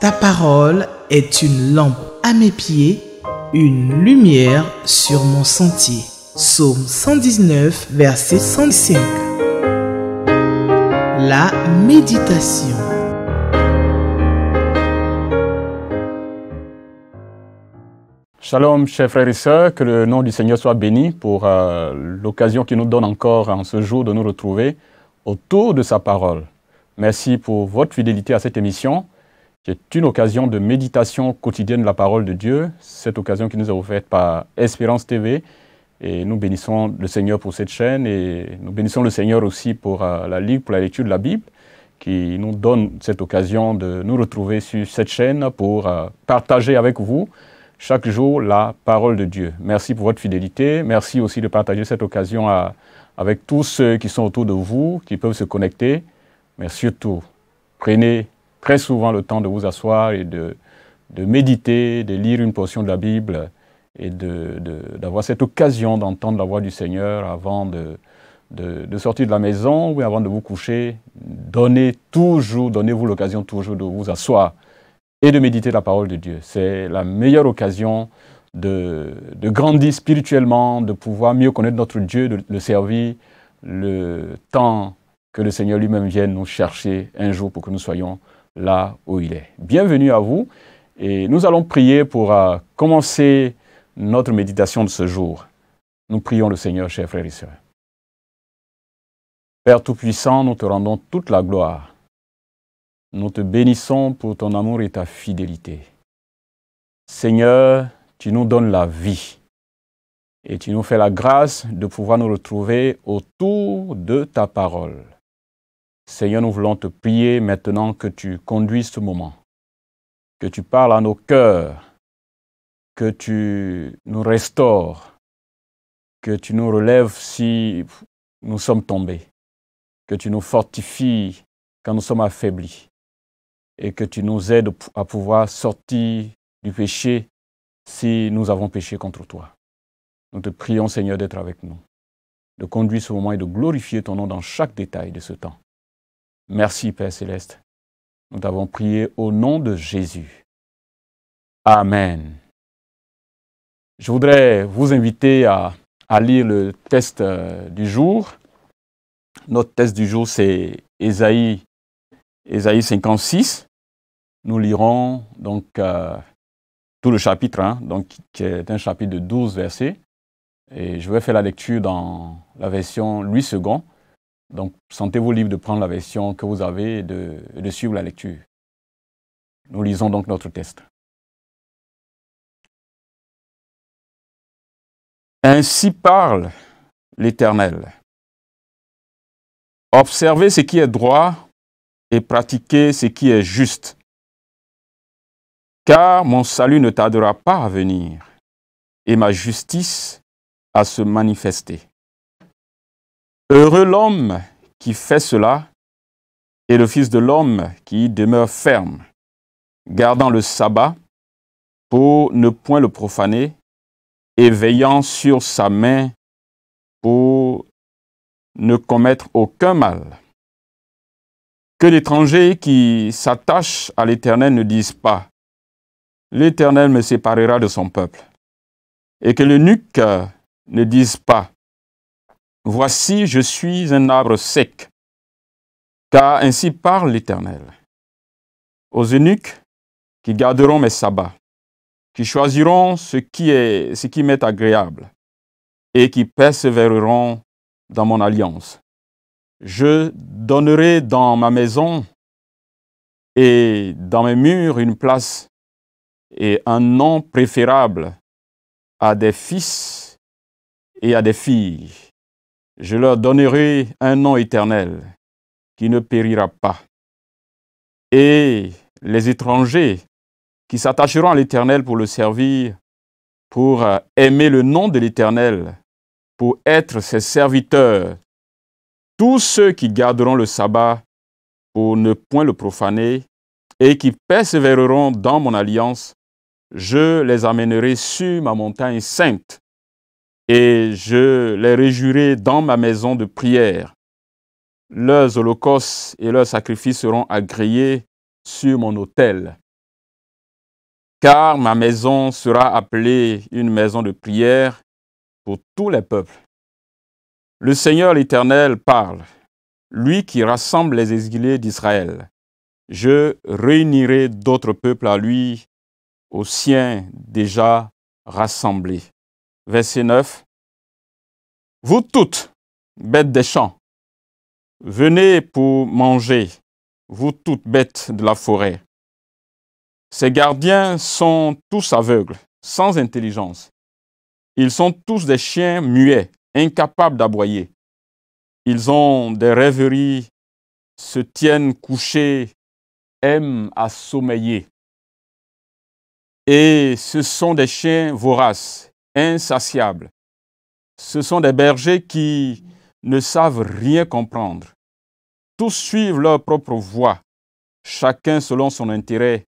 Ta parole est une lampe à mes pieds, une lumière sur mon sentier. Psaume 119, verset 105. La méditation. Shalom, chers frères et sœurs, que le nom du Seigneur soit béni pour l'occasion qu'il nous donne encore en ce jour de nous retrouver autour de sa parole. Merci pour votre fidélité à cette émission, qui est une occasion de méditation quotidienne de la parole de Dieu, cette occasion qui nous est offerte par Espérance TV. Et nous bénissons le Seigneur pour cette chaîne et nous bénissons le Seigneur aussi pour la Ligue pour la lecture de la Bible, qui nous donne cette occasion de nous retrouver sur cette chaîne pour partager avec vous chaque jour la parole de Dieu. Merci pour votre fidélité. Merci aussi de partager cette occasion avec tous ceux qui sont autour de vous, qui peuvent se connecter. Mais surtout, prenez très souvent le temps de vous asseoir et de méditer, de lire une portion de la Bible et d'avoir cette occasion d'entendre la voix du Seigneur avant de sortir de la maison ou avant de vous coucher. Donnez-vous l'occasion toujours de vous asseoir et de méditer la parole de Dieu. C'est la meilleure occasion de grandir spirituellement, de pouvoir mieux connaître notre Dieu, de le servir, le temps que le Seigneur lui-même vienne nous chercher un jour pour que nous soyons là où il est. Bienvenue à vous et nous allons prier pour commencer notre méditation de ce jour. Nous prions le Seigneur, chers frères et sœurs. Père Tout-Puissant, nous te rendons toute la gloire. Nous te bénissons pour ton amour et ta fidélité. Seigneur, tu nous donnes la vie et tu nous fais la grâce de pouvoir nous retrouver autour de ta parole. Seigneur, nous voulons te prier maintenant que tu conduises ce moment, que tu parles à nos cœurs, que tu nous restaures, que tu nous relèves si nous sommes tombés, que tu nous fortifies quand nous sommes affaiblis, et que tu nous aides à pouvoir sortir du péché si nous avons péché contre toi. Nous te prions, Seigneur, d'être avec nous, de conduire ce moment et de glorifier ton nom dans chaque détail de ce temps. Merci, Père Céleste. Nous t'avons prié au nom de Jésus. Amen. Je voudrais vous inviter à lire le texte du jour. Notre texte du jour, c'est Ésaïe 56. Nous lirons donc tout le chapitre, qui est un chapitre de 12 versets. Et je vais faire la lecture dans la version Louis II. Donc, sentez-vous libre de prendre la version que vous avez et de suivre la lecture. Nous lisons donc notre texte. Ainsi parle l'Éternel. Observez ce qui est droit et pratiquez ce qui est juste. Car mon salut ne tardera pas à venir, et ma justice à se manifester. Heureux l'homme qui fait cela, et le Fils de l'homme qui y demeure ferme, gardant le sabbat pour ne point le profaner, et veillant sur sa main pour ne commettre aucun mal. Que l'étranger qui s'attache à l'Éternel ne dise pas: l'Éternel me séparera de son peuple. Et que l'eunuque ne dise pas: voici, je suis un arbre sec. Car ainsi parle l'Éternel. Aux eunuques qui garderont mes sabbats, qui choisiront ce qui m'est agréable, et qui persévéreront dans mon alliance. Je donnerai dans ma maison et dans mes murs une place et un nom préférable à des fils et à des filles. Je leur donnerai un nom éternel qui ne périra pas. Et les étrangers qui s'attacheront à l'Éternel pour le servir, pour aimer le nom de l'Éternel, pour être ses serviteurs, tous ceux qui garderont le sabbat pour ne point le profaner et qui persévéreront dans mon alliance, je les amènerai sur ma montagne sainte et je les réjouirai dans ma maison de prière. Leurs holocaustes et leurs sacrifices seront agréés sur mon autel. car ma maison sera appelée une maison de prière pour tous les peuples. Le Seigneur l'Éternel parle, lui qui rassemble les exilés d'Israël. Je réunirai d'autres peuples à lui, aux siens déjà rassemblés. Verset 9. Vous toutes, bêtes des champs, venez pour manger, vous toutes bêtes de la forêt. Ces gardiens sont tous aveugles, sans intelligence. Ils sont tous des chiens muets, incapables d'aboyer. Ils ont des rêveries, se tiennent couchés, aiment à sommeiller. Et ce sont des chiens voraces, insatiables. Ce sont des bergers qui ne savent rien comprendre. Tous suivent leur propre voie, chacun selon son intérêt,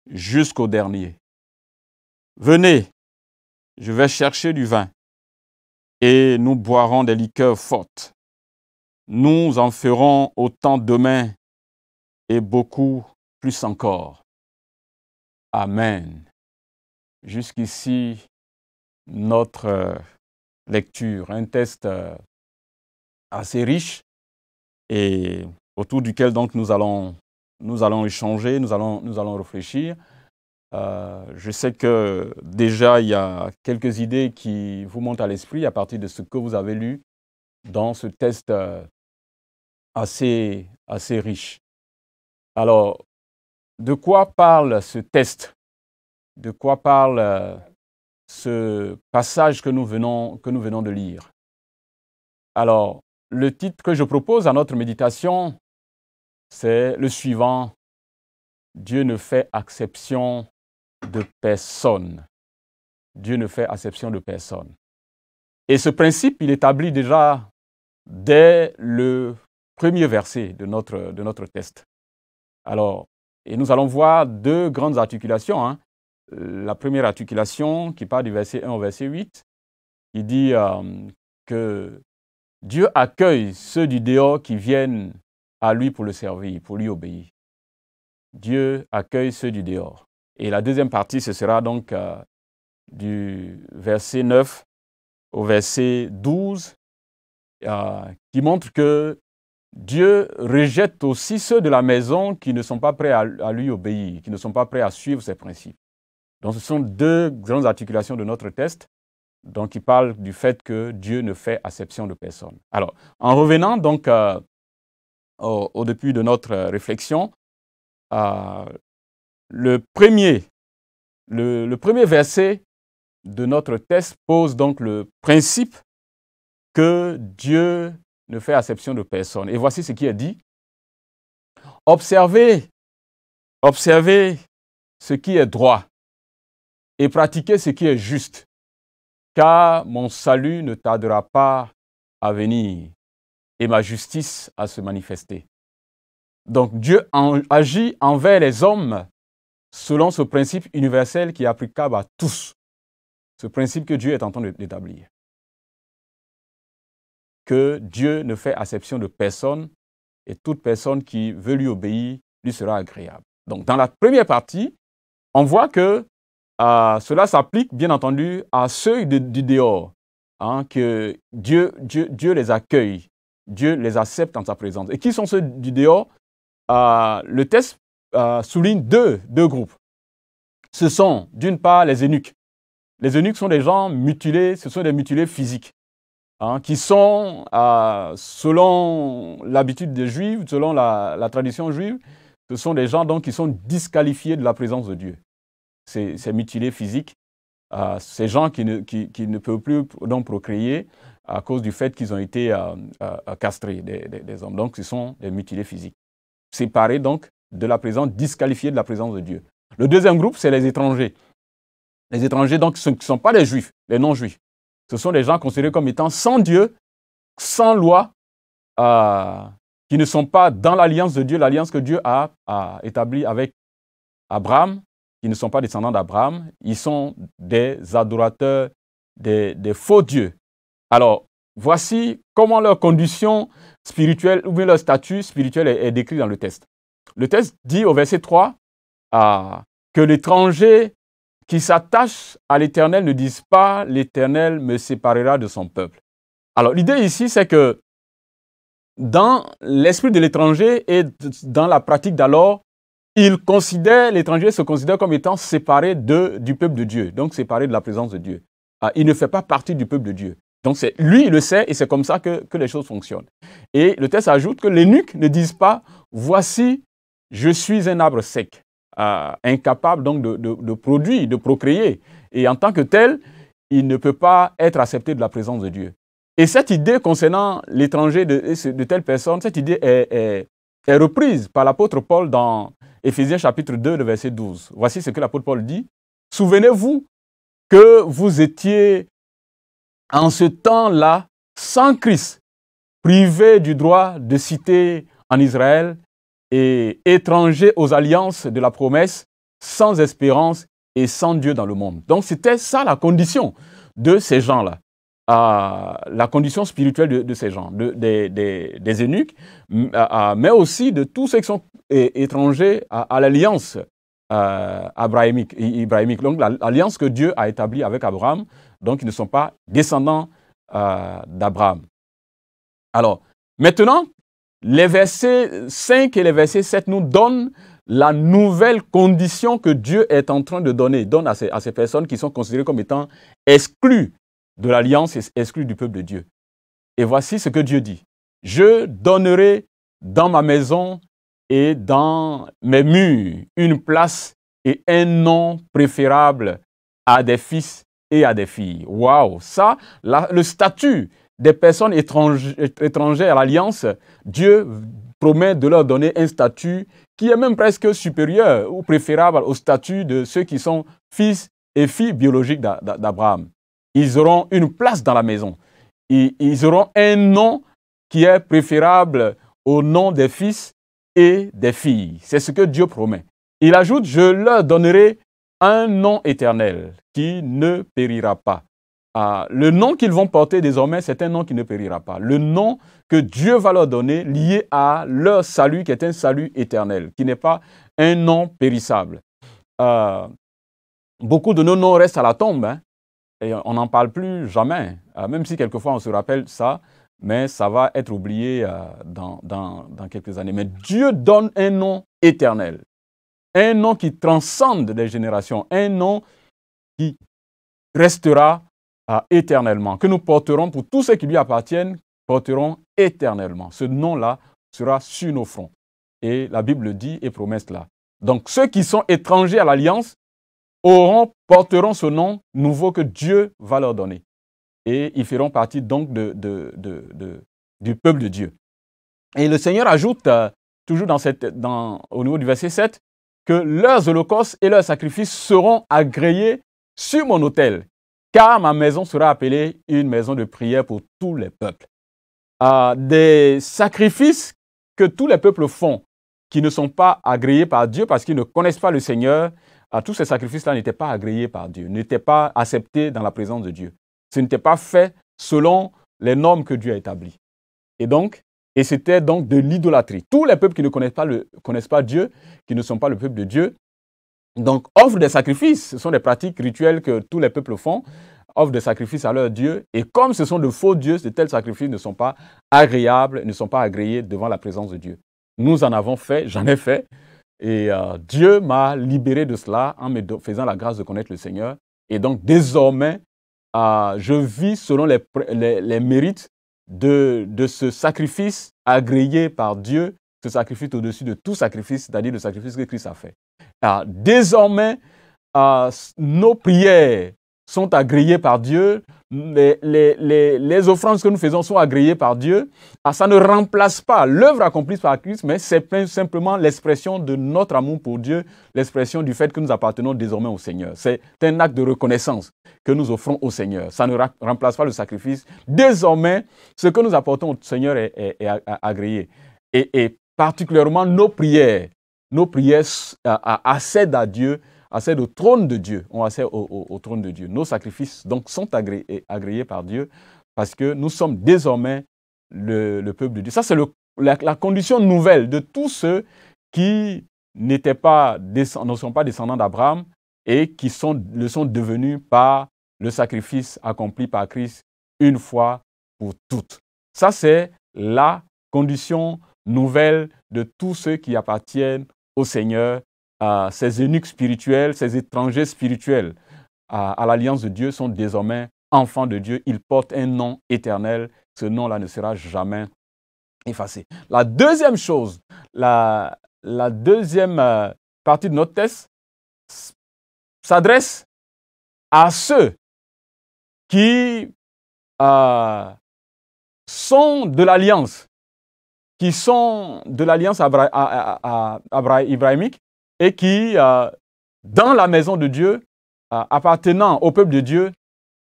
jusqu'au dernier. Venez, je vais chercher du vin, et nous boirons des liqueurs fortes. Nous en ferons autant demain, et beaucoup plus encore. Amen. Jusqu'ici, notre lecture, un texte assez riche et autour duquel donc nous allons échanger, nous allons réfléchir. Je sais que déjà il y a quelques idées qui vous montent à l'esprit à partir de ce que vous avez lu dans ce texte assez riche. Alors, de quoi parle ce texte? De quoi parle ce passage que nous venons de lire? Alors, le titre que je propose à notre méditation, c'est le suivant. Dieu ne fait exception de personne. Dieu ne fait exception de personne. Et ce principe, il établit déjà dès le premier verset de notre texte. Alors, et nous allons voir deux grandes articulations. Hein. La première articulation qui part du verset 1 au verset 8, qui dit que Dieu accueille ceux du dehors qui viennent à lui pour le servir, pour lui obéir. Dieu accueille ceux du dehors. Et la deuxième partie, ce sera donc du verset 9 au verset 12, qui montre que Dieu rejette aussi ceux de la maison qui ne sont pas prêts à lui obéir, qui ne sont pas prêts à suivre ses principes. Donc ce sont deux grandes articulations de notre texte, donc qui parlent du fait que Dieu ne fait exception de personne. Alors, en revenant donc au début de notre réflexion, le premier verset de notre texte pose donc le principe que Dieu ne fait exception de personne. Et voici ce qui est dit. Observez ce qui est droit et pratiquez ce qui est juste, car mon salut ne tardera pas à venir et ma justice à se manifester. Donc Dieu agit envers les hommes selon ce principe universel qui est applicable à tous, ce principe que Dieu est en train d'établir. Que Dieu ne fait exception de personne et toute personne qui veut lui obéir lui sera agréable. Donc dans la première partie, on voit que cela s'applique bien entendu à ceux du dehors, hein, que Dieu les accueille, Dieu les accepte en sa présence. Et qui sont ceux du dehors? Le texte souligne deux groupes. Ce sont d'une part les eunuques. Les eunuques sont des gens mutilés, ce sont des mutilés physiques, hein, qui sont, selon l'habitude des Juifs, selon la tradition juive, ce sont des gens donc qui sont disqualifiés de la présence de Dieu. Ces mutilés physiques, ces gens qui ne peuvent plus donc procréer à cause du fait qu'ils ont été castrés, des hommes. Donc, ce sont des mutilés physiques, séparés donc de la présence, disqualifiés de la présence de Dieu. Le deuxième groupe, c'est les étrangers. Les étrangers, donc, ce ne sont pas les juifs, les non-juifs. Ce sont des gens considérés comme étant sans Dieu, sans loi, qui ne sont pas dans l'alliance de Dieu, l'alliance que Dieu a établie avec Abraham, qui ne sont pas descendants d'Abraham. Ils sont des adorateurs, des faux dieux. Alors, voici comment leur condition spirituelle, ou bien leur statut spirituel est décrit dans le texte. Le texte dit au verset 3 que l'étranger qui s'attache à l'Éternel ne dise pas « l'Éternel me séparera de son peuple ». Alors l'idée ici, c'est que dans l'esprit de l'étranger et dans la pratique d'alors, l'étranger se considère comme étant séparé du peuple de Dieu, donc séparé de la présence de Dieu. Il ne fait pas partie du peuple de Dieu. Donc lui, il le sait et c'est comme ça que les choses fonctionnent. Et le texte ajoute que les eunuques ne disent pas « voici, je suis un arbre sec ». Incapable donc de produire, de procréer. Et en tant que tel, il ne peut pas être accepté de la présence de Dieu. Et cette idée concernant l'étranger de telle personne, cette idée est reprise par l'apôtre Paul dans Éphésiens chapitre 2, le verset 12. Voici ce que l'apôtre Paul dit. « Souvenez-vous que vous étiez en ce temps-là sans Christ, privés du droit de cité en Israël, et étrangers aux alliances de la promesse, sans espérance et sans Dieu dans le monde. » Donc c'était ça la condition de ces gens-là, la condition spirituelle de ces gens, des eunuques, mais aussi de tous ceux qui sont étrangers à l'alliance ibrahimique. Donc l'alliance que Dieu a établie avec Abraham, donc ils ne sont pas descendants d'Abraham. Alors, maintenant, les versets 5 et les versets 7 nous donnent la nouvelle condition que Dieu est en train de donner, donne à ces personnes qui sont considérées comme étant exclues de l'alliance et exclues du peuple de Dieu. Et voici ce que Dieu dit. « Je donnerai dans ma maison et dans mes murs une place et un nom préférable à des fils et à des filles. » Waouh! Ça, le statut des personnes étrangères à l'alliance, Dieu promet de leur donner un statut qui est même presque supérieur ou préférable au statut de ceux qui sont fils et filles biologiques d'Abraham. Ils auront une place dans la maison. Ils auront un nom qui est préférable au nom des fils et des filles. C'est ce que Dieu promet. Il ajoute, je leur donnerai un nom éternel qui ne périra pas. Le nom qu'ils vont porter désormais, c'est un nom qui ne périra pas. Le nom que Dieu va leur donner lié à leur salut, qui est un salut éternel, qui n'est pas un nom périssable. Beaucoup de nos noms restent à la tombe, hein, et on n'en parle plus jamais, même si quelquefois on se rappelle ça, mais ça va être oublié dans quelques années. Mais Dieu donne un nom éternel, un nom qui transcende les générations, un nom qui restera éternellement, que nous porterons pour tous ceux qui lui appartiennent, porteront éternellement. Ce nom-là sera sur nos fronts. Et la Bible le dit et promet cela. Donc ceux qui sont étrangers à l'alliance porteront ce nom nouveau que Dieu va leur donner. Et ils feront partie donc du peuple de Dieu. Et le Seigneur ajoute, toujours au niveau du verset 7, que leurs holocaustes et leurs sacrifices seront agréés sur mon autel, car ma maison sera appelée une maison de prière pour tous les peuples. Des sacrifices que tous les peuples font, qui ne sont pas agréés par Dieu parce qu'ils ne connaissent pas le Seigneur, tous ces sacrifices-là n'étaient pas agréés par Dieu, n'étaient pas acceptés dans la présence de Dieu. Ce n'était pas fait selon les normes que Dieu a établies. Et c'était donc de l'idolâtrie. Tous les peuples qui ne connaissent pas Dieu, qui ne sont pas le peuple de Dieu, donc offrent des sacrifices. Ce sont des pratiques rituelles que tous les peuples font, offrent des sacrifices à leur Dieu. Et comme ce sont de faux dieux, de tels sacrifices ne sont pas agréables, ne sont pas agréés devant la présence de Dieu. Nous en avons fait, j'en ai fait. Et Dieu m'a libéré de cela en me faisant la grâce de connaître le Seigneur. Et donc désormais, je vis selon les mérites de ce sacrifice agréé par Dieu, ce sacrifice au-dessus de tout sacrifice, c'est-à-dire le sacrifice que Christ a fait. Désormais, nos prières sont agréées par Dieu, les offrandes que nous faisons sont agréées par Dieu. Ça ne remplace pas l'œuvre accomplie par Christ, mais c'est simplement l'expression de notre amour pour Dieu, l'expression du fait que nous appartenons désormais au Seigneur. C'est un acte de reconnaissance que nous offrons au Seigneur. Ça ne remplace pas le sacrifice. Désormais, ce que nous apportons au Seigneur est agréé. Et particulièrement nos prières accèdent à Dieu, accèdent au trône de Dieu, on accède au trône de Dieu. Nos sacrifices donc sont agréés par Dieu parce que nous sommes désormais le peuple de Dieu. Ça, c'est la condition nouvelle de tous ceux qui ne sont pas descendants d'Abraham et qui le sont devenus par le sacrifice accompli par Christ une fois pour toutes. Ça, c'est la condition nouvelle de tous ceux qui appartiennent au Seigneur, ces eunuques spirituels, ces étrangers spirituels à l'alliance de Dieu sont désormais enfants de Dieu. Ils portent un nom éternel. Ce nom-là ne sera jamais effacé. La deuxième chose, la deuxième partie de notre texte s'adresse à ceux qui sont de l'alliance, ibrahimique et qui, dans la maison de Dieu, appartenant au peuple de Dieu,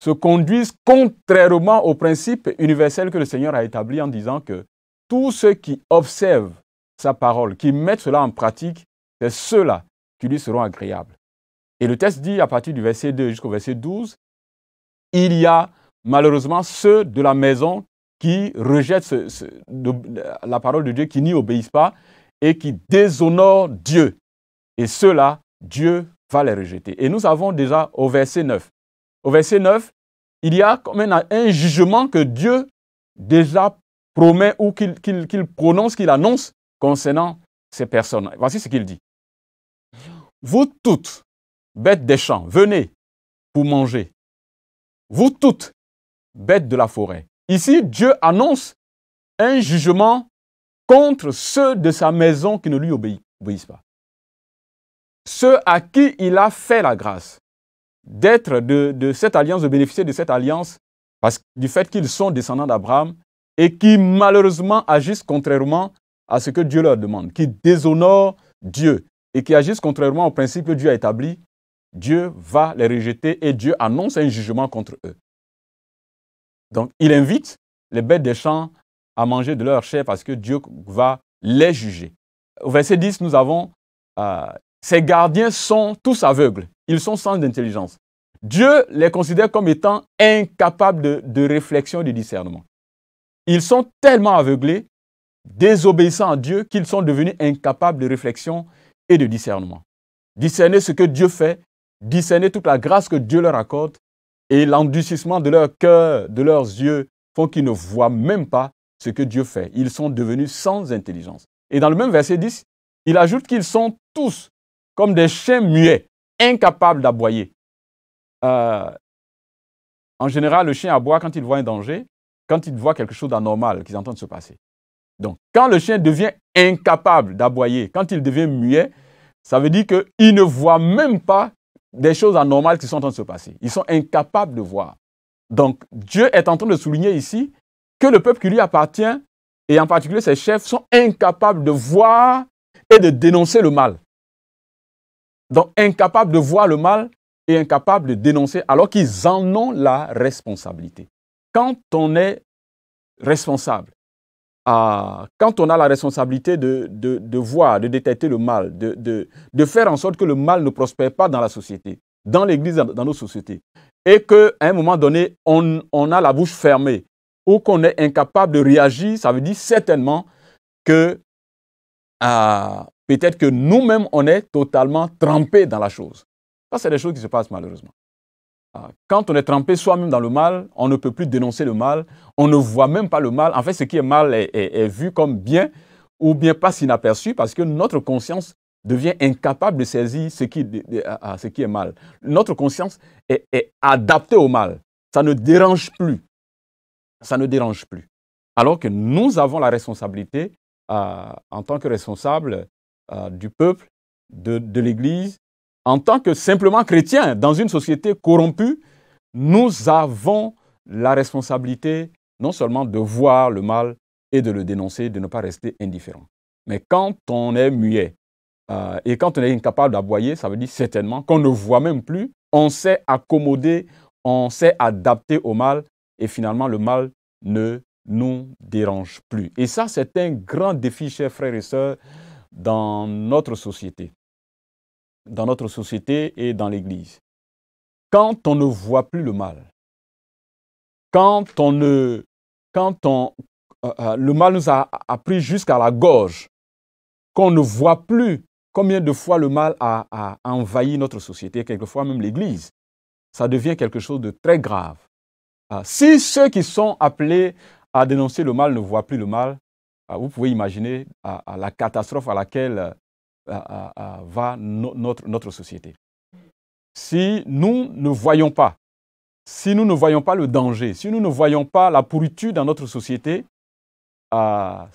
se conduisent contrairement au principe universel que le Seigneur a établi en disant que tous ceux qui observent sa parole, qui mettent cela en pratique, c'est ceux-là qui lui seront agréables. Et le texte dit, à partir du verset 2 jusqu'au verset 12, il y a malheureusement ceux de la maison qui rejettent la parole de Dieu, qui n'y obéissent pas et qui déshonorent Dieu. Et ceux-là, Dieu va les rejeter. Et nous avons déjà au verset 9. Au verset 9, il y a comme un jugement que Dieu déjà promet ou qu'il prononce, qu'il annonce concernant ces personnes. Voici ce qu'il dit. Vous toutes, bêtes des champs, venez pour manger. Vous toutes, bêtes de la forêt. Ici, Dieu annonce un jugement contre ceux de sa maison qui ne lui obéissent pas. Ceux à qui il a fait la grâce d'être de cette alliance, de bénéficier de cette alliance, du fait qu'ils sont descendants d'Abraham et qui malheureusement agissent contrairement à ce que Dieu leur demande, qui déshonorent Dieu et qui agissent contrairement au principe que Dieu a établi, Dieu va les rejeter et Dieu annonce un jugement contre eux. Donc, il invite les bêtes des champs à manger de leur chair parce que Dieu va les juger. Au verset 10, nous avons ces gardiens sont tous aveugles. Ils sont sans intelligence. Dieu les considère comme étant incapables de réflexion et de discernement. Ils sont tellement aveuglés, désobéissants à Dieu, qu'ils sont devenus incapables de réflexion et de discernement. Discerner ce que Dieu fait, discerner toute la grâce que Dieu leur accorde et l'endurcissement de leur cœur, de leurs yeux, font qu'ils ne voient même pas ce que Dieu fait. Ils sont devenus sans intelligence. Et dans le même verset 10, il ajoute qu'ils sont tous comme des chiens muets, incapables d'aboyer. En général, le chien aboie quand il voit un danger, quand il voit quelque chose d'anormal qui est en train de se passer. Donc, quand le chien devient incapable d'aboyer, quand il devient muet, ça veut dire qu'il ne voit même pas des choses anormales qui sont en train de se passer. Ils sont incapables de voir. Donc, Dieu est en train de souligner ici que le peuple qui lui appartient, et en particulier ses chefs, sont incapables de voir et de dénoncer le mal. Donc, incapables de voir le mal et incapables de dénoncer, alors qu'ils en ont la responsabilité. Quand on est responsable, quand on a la responsabilité de voir, de détecter le mal, de faire en sorte que le mal ne prospère pas dans la société, dans l'Église, dans nos sociétés, et qu'à un moment donné, on a la bouche fermée, ou qu'on est incapable de réagir, ça veut dire certainement que peut-être que nous-mêmes, on est totalement trempés dans la chose. Ça, c'est des choses qui se passent malheureusement. Quand on est trempé soi-même dans le mal, on ne peut plus dénoncer le mal, on ne voit même pas le mal. En fait, ce qui est mal est vu comme bien ou bien passe inaperçu parce que notre conscience devient incapable de saisir ce qui est mal. Notre conscience est adaptée au mal. Ça ne dérange plus. Ça ne dérange plus. Alors que nous avons la responsabilité, en tant que responsables du peuple, de l'Église, en tant que simplement chrétiens dans une société corrompue, nous avons la responsabilité non seulement de voir le mal et de le dénoncer, de ne pas rester indifférent. Mais quand on est muet et quand on est incapable d'aboyer, ça veut dire certainement qu'on ne voit même plus, on s'est accommodé, on s'est adapté au mal et finalement le mal ne nous dérange plus. Et ça, c'est un grand défi, chers frères et sœurs, dans notre société. Dans notre société et dans l'Église. Quand on ne voit plus le mal, le mal nous a pris jusqu'à la gorge, qu'on ne voit plus combien de fois le mal a envahi notre société, quelquefois même l'Église. Ça devient quelque chose de très grave. Si ceux qui sont appelés à dénoncer le mal ne voient plus le mal, vous pouvez imaginer la catastrophe à laquelle va notre société. Si nous ne voyons pas, le danger, si nous ne voyons pas la pourriture dans notre société, ça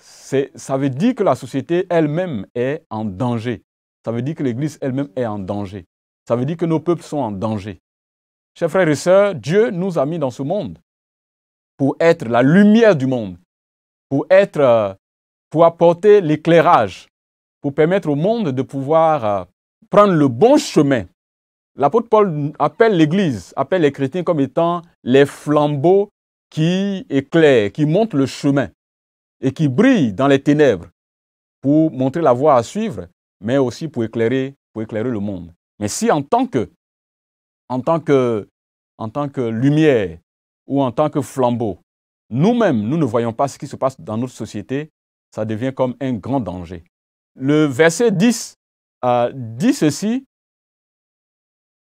veut dire que la société elle-même est en danger. Ça veut dire que l'Église elle-même est en danger. Ça veut dire que nos peuples sont en danger. Chers frères et sœurs, Dieu nous a mis dans ce monde pour être la lumière du monde, pour apporter l'éclairage, pour permettre au monde de pouvoir prendre le bon chemin. L'apôtre Paul appelle l'Église, appelle les chrétiens comme étant les flambeaux qui éclairent, qui montrent le chemin et qui brillent dans les ténèbres pour montrer la voie à suivre, mais aussi pour éclairer le monde. Mais si en tant que lumière ou en tant que flambeau, nous-mêmes, nous ne voyons pas ce qui se passe dans notre société, ça devient comme un grand danger. Le verset 10 dit ceci,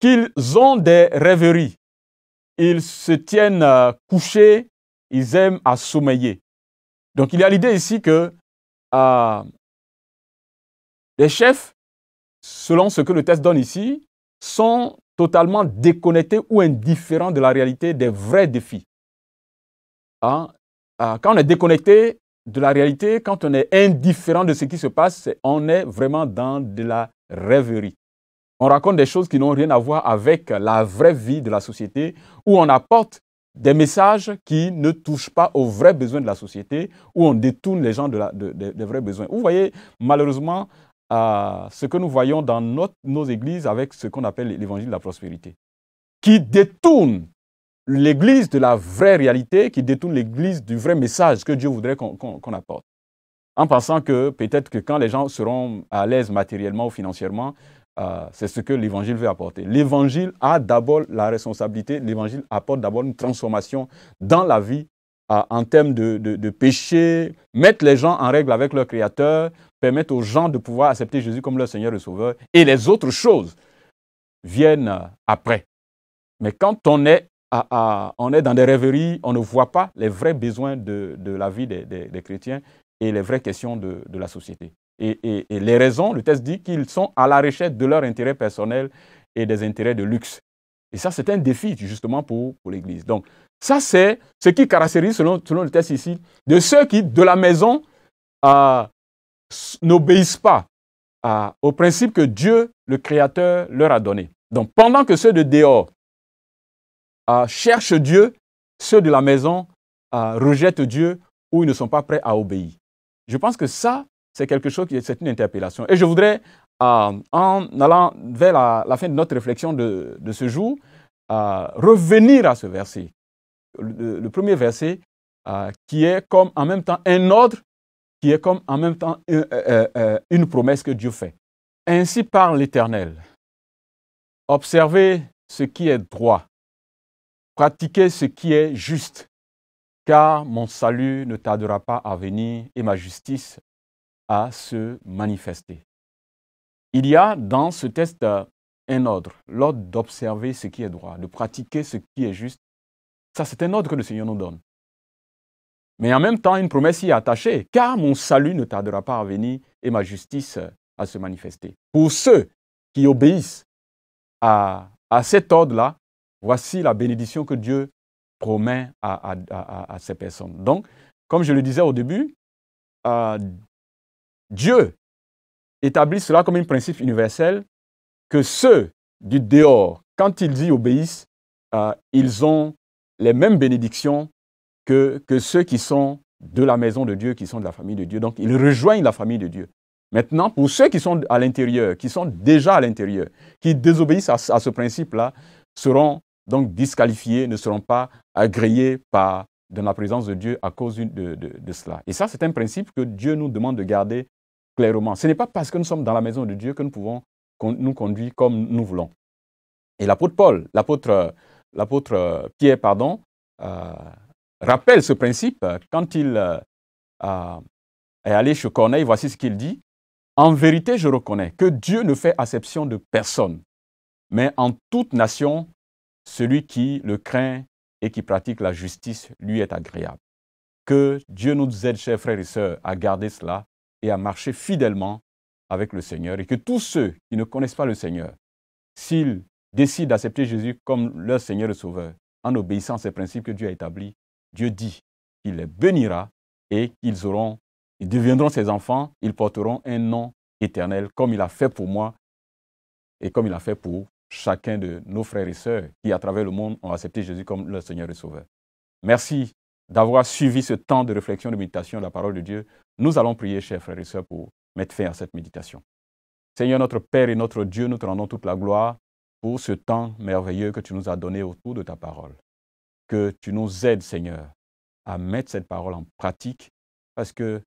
qu'ils ont des rêveries, ils se tiennent couchés, ils aiment à sommeiller. Donc il y a l'idée ici que les chefs, selon ce que le texte donne ici, sont totalement déconnectés ou indifférents de la réalité des vrais défis. Quand on est déconnecté de la réalité, quand on est indifférent de ce qui se passe, on est vraiment dans de la rêverie. On raconte des choses qui n'ont rien à voir avec la vraie vie de la société, où on apporte des messages qui ne touchent pas aux vrais besoins de la société, où on détourne les gens des vrais besoins. Vous voyez, malheureusement, ce que nous voyons dans nos églises avec ce qu'on appelle l'évangile de la prospérité, qui détourne l'église de la vraie réalité, qui détourne l'église du vrai message que Dieu voudrait qu'on apporte. En pensant que peut-être que quand les gens seront à l'aise matériellement ou financièrement, c'est ce que l'évangile veut apporter. L'évangile a d'abord la responsabilité, l'évangile apporte d'abord une transformation dans la vie en termes de péché, mettre les gens en règle avec leur Créateur, permettre aux gens de pouvoir accepter Jésus comme leur Seigneur et Sauveur, et les autres choses viennent après. Mais quand on est dans des rêveries, on ne voit pas les vrais besoins de la vie des chrétiens et les vraies questions de la société. Et les raisons, le texte dit qu'ils sont à la recherche de leur intérêt personnel et des intérêts de luxe. Et ça, c'est un défi justement pour l'Église. Donc, ça, c'est ce qui caractérise, selon le texte ici, de ceux qui, de la maison, n'obéissent pas au principe que Dieu, le Créateur, leur a donné. Donc, pendant que ceux de dehors cherchent Dieu, ceux de la maison rejettent Dieu ou ils ne sont pas prêts à obéir. Je pense que ça, c'est quelque chose c'est une interpellation. Et je voudrais, en allant vers la fin de notre réflexion de ce jour, revenir à ce verset. Le premier verset qui est comme en même temps un ordre, qui est comme en même temps une promesse que Dieu fait. Ainsi parle l'Éternel. Observez ce qui est droit. Pratiquez ce qui est juste. Car mon salut ne tardera pas à venir et ma justice à se manifester. Il y a dans ce texte un ordre, l'ordre d'observer ce qui est droit, de pratiquer ce qui est juste. Ça, c'est un ordre que le Seigneur nous donne. Mais en même temps, une promesse y est attachée, car mon salut ne tardera pas à venir et ma justice à se manifester. Pour ceux qui obéissent à cet ordre-là, voici la bénédiction que Dieu promet à ces personnes. Donc, comme je le disais au début, Dieu établit cela comme un principe universel que ceux du dehors, quand ils y obéissent, ils ont les mêmes bénédictions que ceux qui sont de la maison de Dieu, qui sont de la famille de Dieu. Donc, ils rejoignent la famille de Dieu. Maintenant, pour ceux qui sont à l'intérieur, qui sont déjà à l'intérieur, qui désobéissent à ce principe-là, seront donc disqualifiés, ne seront pas agréés dans la présence de Dieu à cause de cela. Et ça, c'est un principe que Dieu nous demande de garder clairement. Ce n'est pas parce que nous sommes dans la maison de Dieu que nous pouvons nous conduire comme nous voulons. Et l'apôtre Pierre, rappelle ce principe quand il est allé chez Corneille. Voici ce qu'il dit. En vérité, je reconnais que Dieu ne fait acception de personne, mais en toute nation, celui qui le craint et qui pratique la justice lui est agréable. Que Dieu nous aide, chers frères et sœurs, à garder cela et à marcher fidèlement avec le Seigneur, et que tous ceux qui ne connaissent pas le Seigneur, s'ils décident d'accepter Jésus comme leur Seigneur et Sauveur, en obéissant à ces principes que Dieu a établis, Dieu dit qu'il les bénira et ils deviendront ses enfants, ils porteront un nom éternel, comme il a fait pour moi et comme il a fait pour chacun de nos frères et sœurs qui, à travers le monde, ont accepté Jésus comme leur Seigneur et Sauveur. Merci d'avoir suivi ce temps de réflexion, de méditation de la parole de Dieu. Nous allons prier, chers frères et sœurs, pour mettre fin à cette méditation. Seigneur, notre Père et notre Dieu, nous te rendons toute la gloire pour ce temps merveilleux que tu nous as donné autour de ta parole. Que tu nous aides, Seigneur, à mettre cette parole en pratique, parce que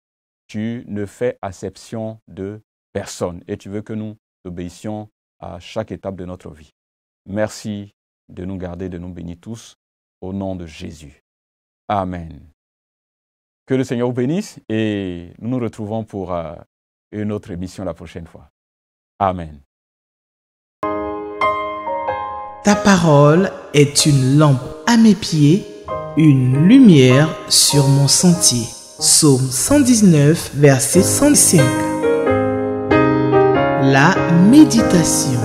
tu ne fais acception de personne et tu veux que nous obéissions à chaque étape de notre vie. Merci de nous garder, de nous bénir tous, au nom de Jésus. Amen. Que le Seigneur vous bénisse et nous nous retrouvons pour une autre émission la prochaine fois. Amen. Ta parole est une lampe à mes pieds, une lumière sur mon sentier. Psaume 119, verset 105. La méditation.